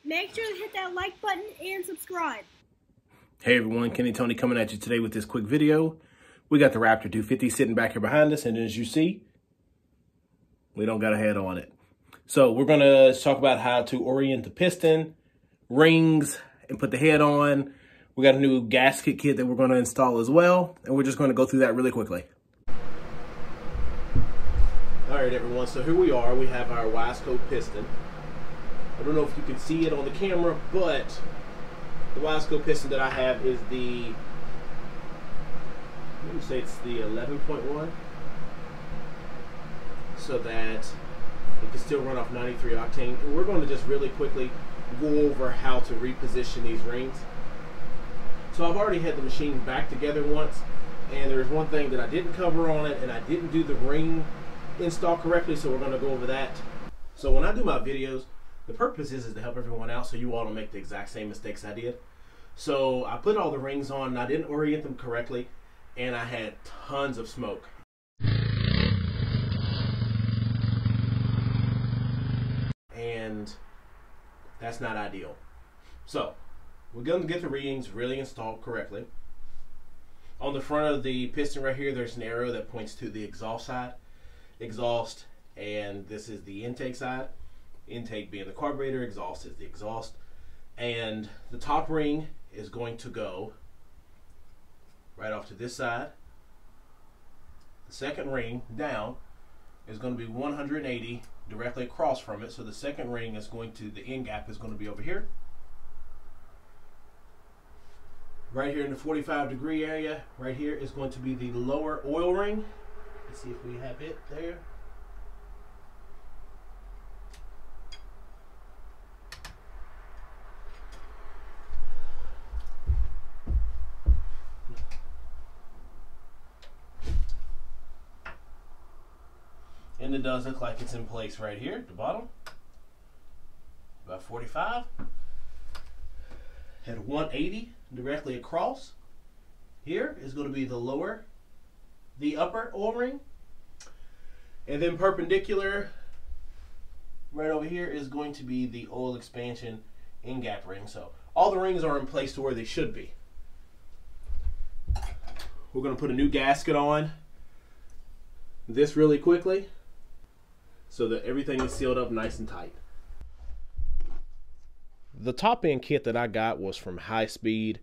Make sure to hit that like button and subscribe. Hey everyone, Kenny Tony coming at you today with this quick video. We got the Raptor 250 sitting back here behind us, and as you see, we don't got a head on it. So we're going to talk about how to orient the piston, rings, and put the head on. We got a new gasket kit that we're going to install as well, and we're just going to go through that really quickly. All right, everyone, so here we are. We have our Wiseco piston. I don't know if you can see it on the camera, but the Wiseco piston that I have is the, let me say it's the 11.1, so that it can still run off 93 octane. And we're going to just really quickly go over how to reposition these rings. So I've already had the machine back together once, and there's one thing that I didn't cover on it, and I didn't do the ring install correctly, so we're going to go over that. So when I do my videos, the purpose is to help everyone out so you all don't make the exact same mistakes I did. So I put all the rings on and I didn't orient them correctly, and I had tons of smoke. And that's not ideal. So we're going to get the rings really installed correctly. On the front of the piston right here, there's an arrow that points to the exhaust side. Exhaust, and this is the intake side. Intake being the carburetor, exhaust is the exhaust. And the top ring is going to go right off to this side. The second ring down is going to be 180 directly across from it. So the second ring is going to, the end gap is going to be over here. Right here in the 45-degree area, right here is going to be the lower oil ring. Let's see if we have it there. And it does look like it's in place right here at the bottom. About 45. At 180 directly across. Here is going to be the upper oil ring. And then perpendicular right over here is going to be the oil expansion end gap ring. So all the rings are in place to where they should be. We're going to put a new gasket on this really quickly so that everything is sealed up nice and tight. The top end kit that I got was from High Speed.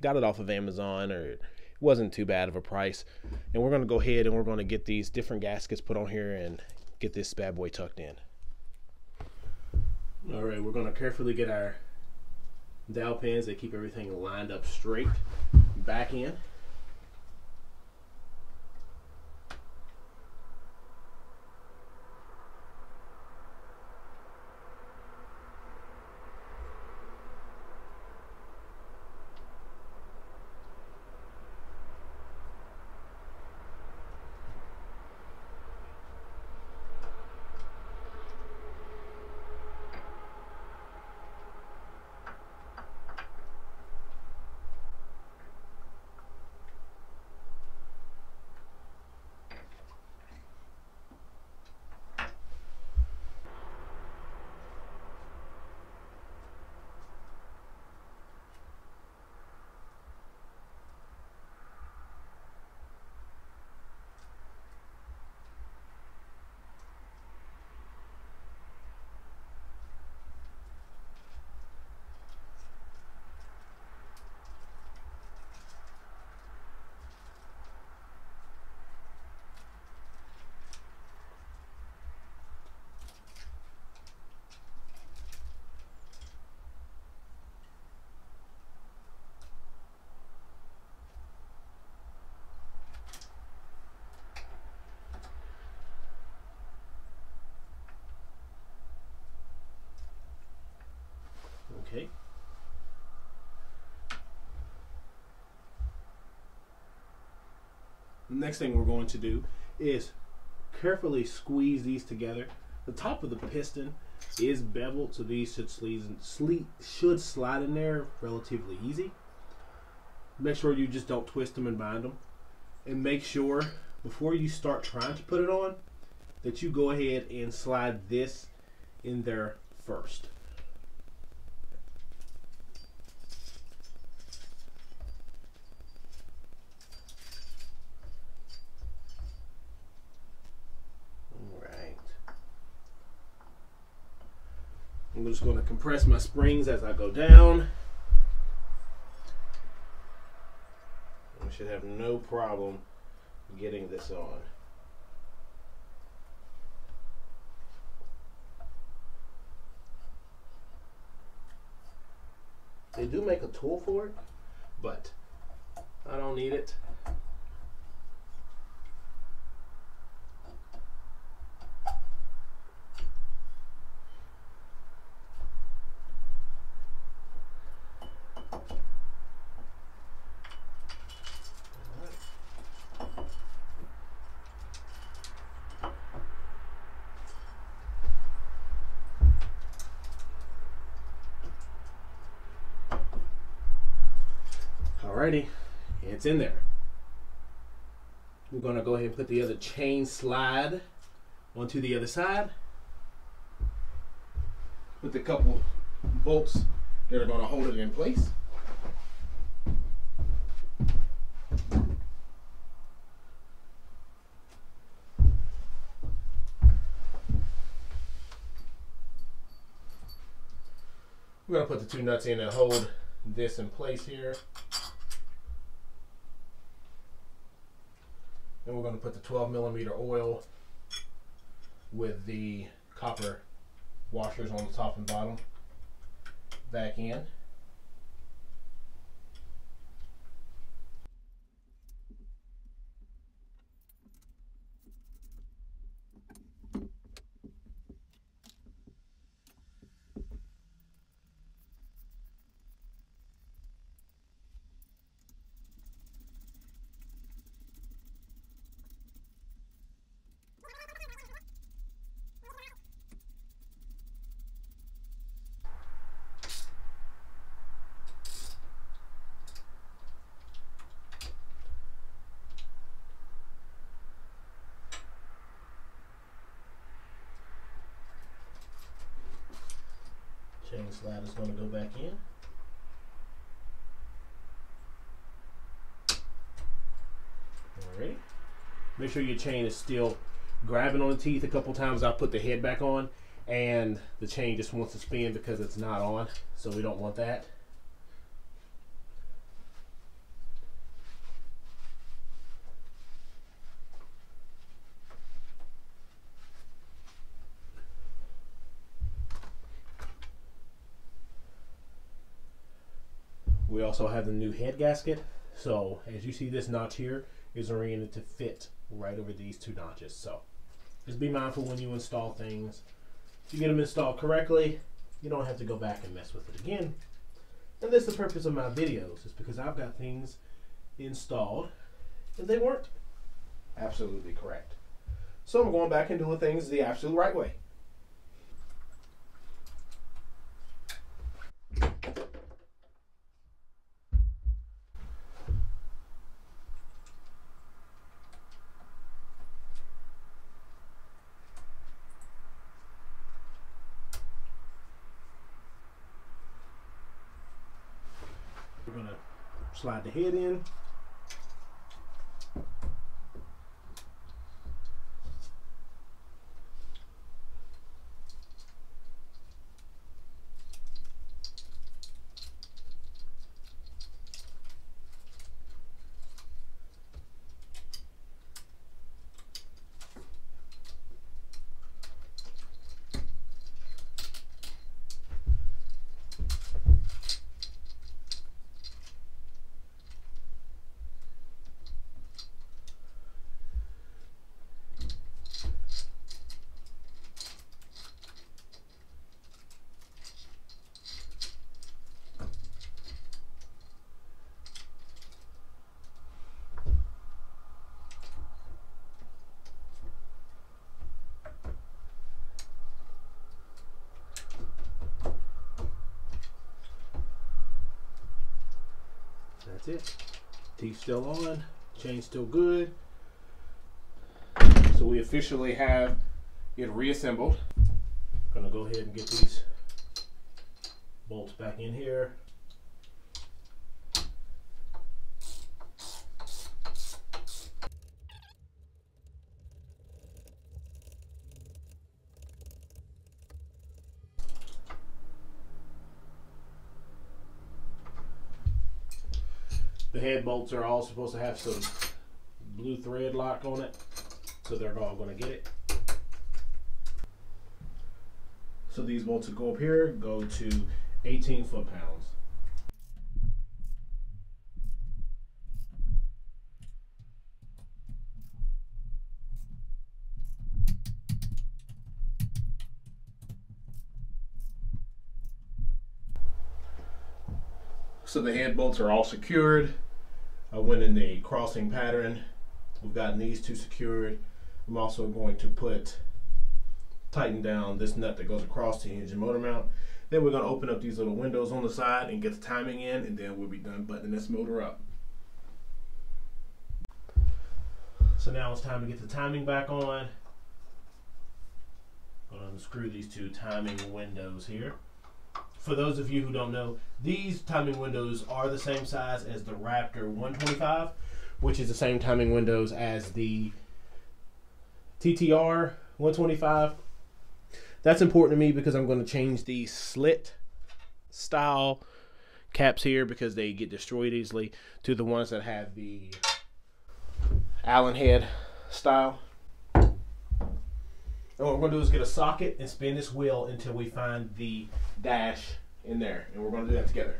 Got it off of Amazon, or it wasn't too bad of a price. And we're going to go ahead and we're going to get these different gaskets put on here and get this bad boy tucked in. All right, we're going to carefully get our dowel pins that keep everything lined up straight back in. Okay. The next thing we're going to do is carefully squeeze these together. The top of the piston is beveled, so these should slide in there relatively easy. Make sure you just don't twist them and bind them. And make sure before you start trying to put it on that you go ahead and slide this in there first. I'm just going to compress my springs as I go down. I should have no problem getting this on. They do make a tool for it, but I don't need it. Alrighty, it's in there. We're going to go ahead and put the other chain slide onto the other side. With a couple bolts that are going to hold it in place. We're going to put the two nuts in and hold this in place here. And we're going to put the 12mm oil with the copper washers on the top and bottom back in. Chain slide is going to go back in. Alright. Make sure your chain is still grabbing on the teeth. A couple times I put the head back on and the chain just wants to spin because it's not on. So we don't want that. We also have the new head gasket. So as you see, this notch here is oriented to fit right over these two notches. So just be mindful when you install things. If you get them installed correctly, you don't have to go back and mess with it again. And that's the purpose of my videos, is because I've got things installed and they weren't absolutely correct. So I'm going back and doing things the absolute right way. We're going to slide the head in. That's it. Teeth still on, chain still good. So we officially have it reassembled. Gonna go ahead and get these bolts back in here. The head bolts are all supposed to have some blue thread lock on it, so they're all going to get it. So these bolts that go up here go to 18 foot-pounds. So the head bolts are all secured. I went in the crossing pattern. We've gotten these two secured. I'm also going to tighten down this nut that goes across the engine motor mount. Then we're going to open up these little windows on the side and get the timing in, and then we'll be done buttoning this motor up. So now it's time to get the timing back on. I'm going to unscrew these two timing windows here. For those of you who don't know, these timing windows are the same size as the Raptor 125, which is the same timing windows as the TTR 125. That's important to me because I'm going to change the slit style caps here because they get destroyed easily to the ones that have the Allen head style. And what we're going to do is get a socket and spin this wheel until we find the dash in there. And we're going to do that together.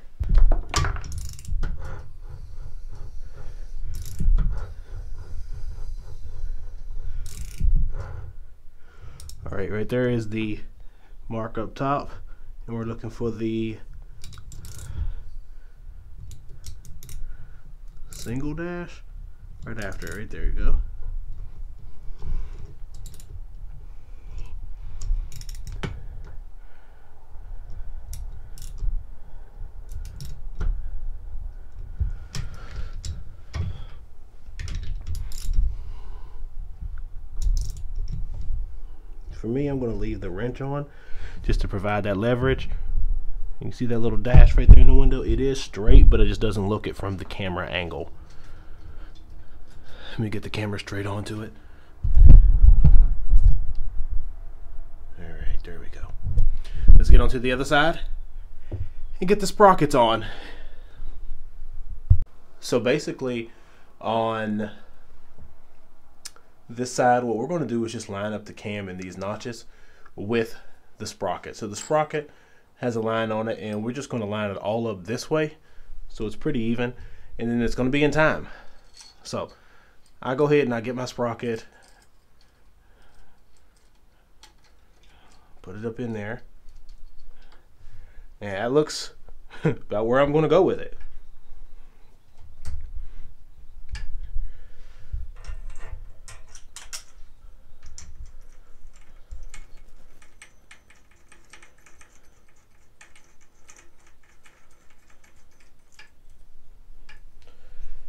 All right, right there is the mark up top. And we're looking for the single dash right after. Right there you go. For me, I'm going to leave the wrench on just to provide that leverage. You can see that little dash right there in the window. It is straight, but it just doesn't look it from the camera angle. Let me get the camera straight onto it. Alright, there we go. Let's get onto the other side and get the sprockets on. So basically, on this side, what we're going to do is just line up the cam in these notches with the sprocket. So the sprocket has a line on it, and we're just going to line it all up this way so it's pretty even, and then it's going to be in time. So I go ahead and I get my sprocket, put it up in there, and that looks about where I'm going to go with it.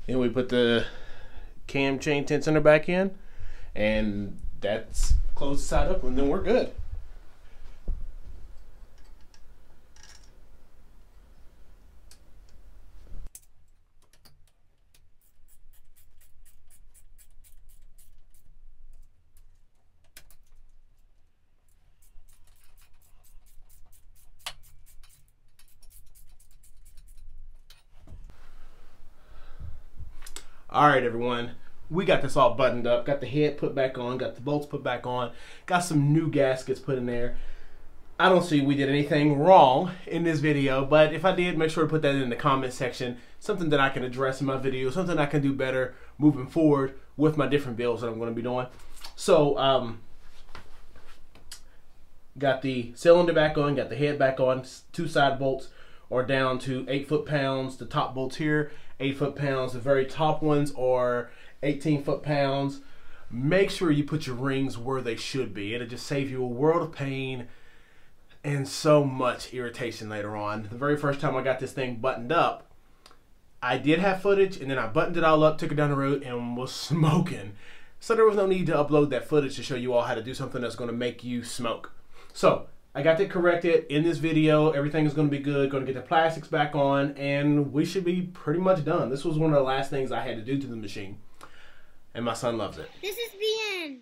And we put the cam chain tensioner back in, and that's close the side up, and then we're good. All right, everyone, we got this all buttoned up, got the head put back on, got the bolts put back on, got some new gaskets put in there. I don't see we did anything wrong in this video, but if I did, make sure to put that in the comment section. Something that I can address in my video, something I can do better moving forward with my different builds that I'm going to be doing. So, got the cylinder back on, got the head back on, two side bolts are down to 8 foot-pounds. The top bolts here, 8 foot-pounds. The very top ones are 18 foot-pounds. Make sure you put your rings where they should be. It'll just save you a world of pain and so much irritation later on. The very first time I got this thing buttoned up, I did have footage, and then I buttoned it all up, took it down the road, and was smoking. So there was no need to upload that footage to show you all how to do something that's going to make you smoke. So I got that corrected in this video. Everything is going to be good. Going to get the plastics back on, and we should be pretty much done. This was one of the last things I had to do to the machine, and my son loves it. This is the end.